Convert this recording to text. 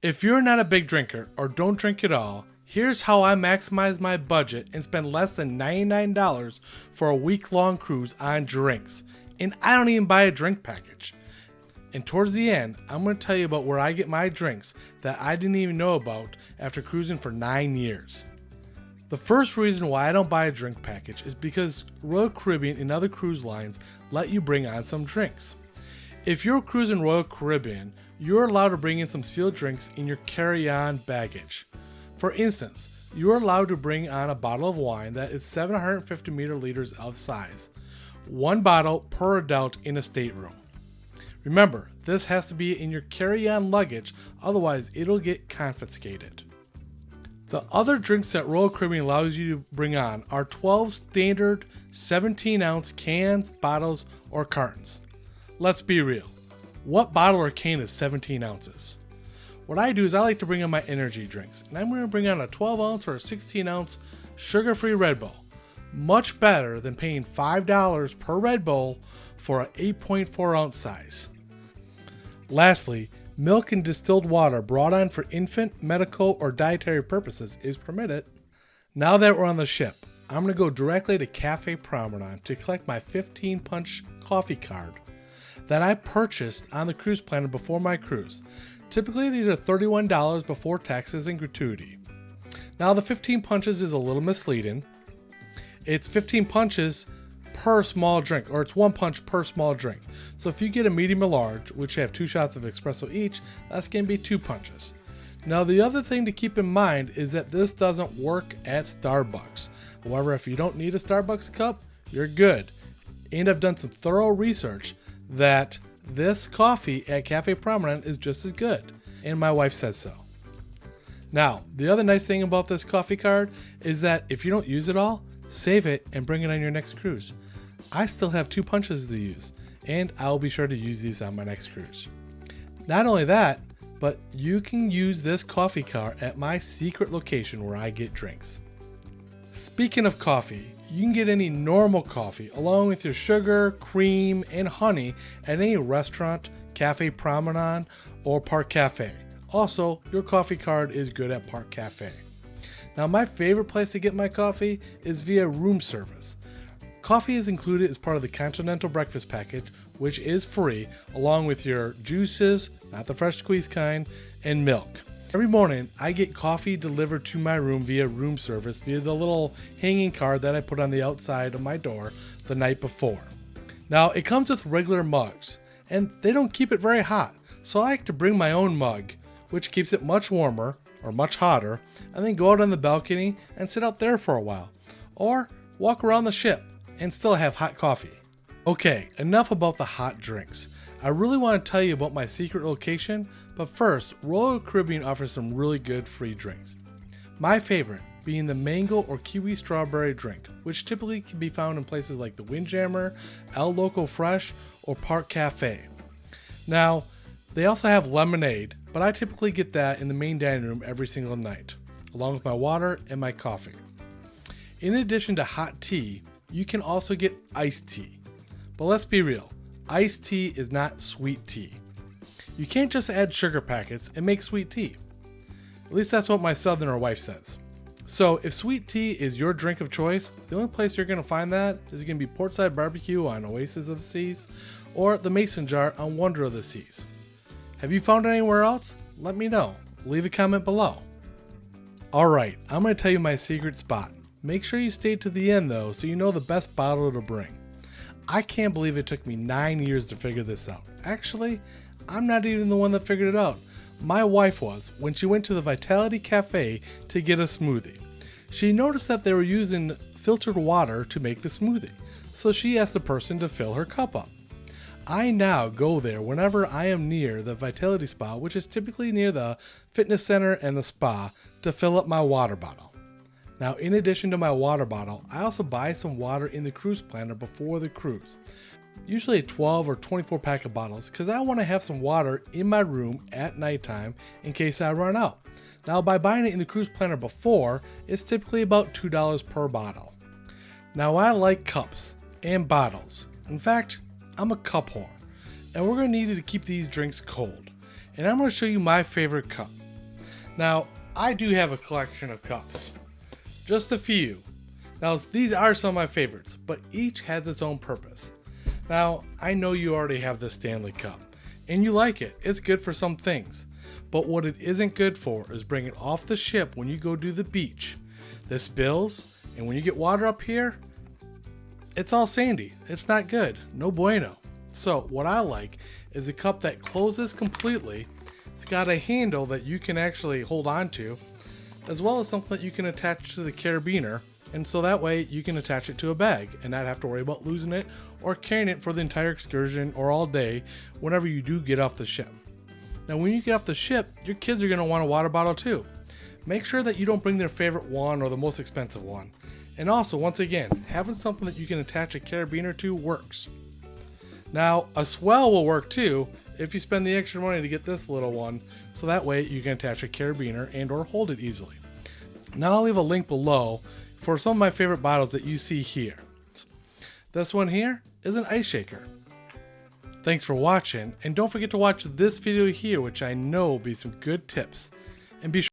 If you're not a big drinker or don't drink at all, here's how I maximize my budget and spend less than $99 for a week-long cruise on drinks. And I don't even buy a drink package. And towards the end, I'm going to tell you about where I get my drinks that I didn't even know about after cruising for 9 years. The first reason why I don't buy a drink package is because Royal Caribbean and other cruise lines let you bring on some drinks. If you're cruising Royal Caribbean, you're allowed to bring in some sealed drinks in your carry-on baggage. For instance, you're allowed to bring on a bottle of wine that is 750 milliliters of size. One bottle per adult in a stateroom. Remember, this has to be in your carry-on luggage, otherwise it'll get confiscated. The other drinks that Royal Caribbean allows you to bring on are 12 standard 17-ounce cans, bottles, or cartons. Let's be real. What bottle or can is 17 ounces? What I do is I like to bring on my energy drinks, and I'm going to bring on a 12-ounce or a 16-ounce sugar-free Red Bull. Much better than paying $5 per Red Bull for an 8.4-ounce size. Lastly, milk and distilled water brought on for infant, medical, or dietary purposes is permitted. Now that we're on the ship, I'm going to go directly to Cafe Promenade to collect my 15-punch coffee card that I purchased on the cruise planner before my cruise. Typically, these are $31 before taxes and gratuity. Now, the 15 punches is a little misleading. It's 15 punches per small drink, or it's 1 punch per small drink. So if you get a medium or large, which have 2 shots of espresso each, that's going to be 2 punches. Now, the other thing to keep in mind is that this doesn't work at Starbucks. However, if you don't need a Starbucks cup, you're good. And I've done some thorough research that this coffee at Cafe Promenade is just as good, and my wife says so. Now, the other nice thing about this coffee card is that if you don't use it all, save it and bring it on your next cruise. I still have 2 punches to use, and I'll be sure to use these on my next cruise. Not only that, but you can use this coffee card at my secret location where I get drinks. Speaking of coffee, you can get any normal coffee along with your sugar, cream, and honey at any restaurant, Cafe Promenade, or Park Cafe. Also, your coffee card is good at Park Cafe. Now, my favorite place to get my coffee is via room service. Coffee is included as part of the Continental Breakfast Package, which is free, along with your juices, not the fresh squeezed kind, and milk. Every morning, I get coffee delivered to my room via room service via the little hanging card that I put on the outside of my door the night before. Now, it comes with regular mugs, and they don't keep it very hot, so I like to bring my own mug, which keeps it much warmer, or much hotter, and then go out on the balcony and sit out there for a while, or walk around the ship and still have hot coffee. Okay, enough about the hot drinks. I really want to tell you about my secret location, but first, Royal Caribbean offers some really good free drinks. My favorite being the mango or kiwi strawberry drink, which typically can be found in places like the Windjammer, El Loco Fresh, or Park Cafe. Now, they also have lemonade, but I typically get that in the main dining room every single night, along with my water and my coffee. In addition to hot tea, you can also get iced tea. But let's be real, iced tea is not sweet tea. You can't just add sugar packets and make sweet tea. At least that's what my southerner wife says. So if sweet tea is your drink of choice, the only place you're going to find that is going to be Portside Barbecue on Oasis of the Seas, or the Mason Jar on Wonder of the Seas. Have you found it anywhere else? Let me know. Leave a comment below. Alright, I'm going to tell you my secret spot. Make sure you stay to the end though, so you know the best bottle to bring. I can't believe it took me 9 years to figure this out. Actually, I'm not even the one that figured it out. My wife was, when she went to the Vitality Cafe to get a smoothie. She noticed that they were using filtered water to make the smoothie, so she asked the person to fill her cup up. I now go there whenever I am near the Vitality Spa, which is typically near the fitness center and the spa, to fill up my water bottle. Now, in addition to my water bottle, I also buy some water in the cruise planner before the cruise. Usually a 12 or 24 pack of bottles, because I want to have some water in my room at nighttime in case I run out. Now, by buying it in the cruise planner before, it's typically about $2 per bottle. Now, I like cups and bottles. In fact, I'm a cup whore, and we're going to need to keep these drinks cold. And I'm going to show you my favorite cup. Now, I do have a collection of cups. Just a few. Now, these are some of my favorites, but each has its own purpose. Now, I know you already have the Stanley Cup, and you like it. It's good for some things. But what it isn't good for is bringing it off the ship when you go to the beach. This spills, and when you get water up here, it's all sandy. It's not good. No bueno. So what I like is a cup that closes completely. It's got a handle that you can actually hold on to, as well as something that you can attach to the carabiner, and so that way you can attach it to a bag and not have to worry about losing it or carrying it for the entire excursion or all day whenever you do get off the ship. Now when you get off the ship, your kids are going to want a water bottle too. Make sure that you don't bring their favorite one or the most expensive one. And also, once again, having something that you can attach a carabiner to works. Now, a swell will work too if you spend the extra money to get this little one, so that way you can attach a carabiner and or hold it easily. Now I'll leave a link below for some of my favorite bottles that you see here. This one here is an ice shaker. Thanks for watching, and don't forget to watch this video here, which I know will be some good tips. And be sure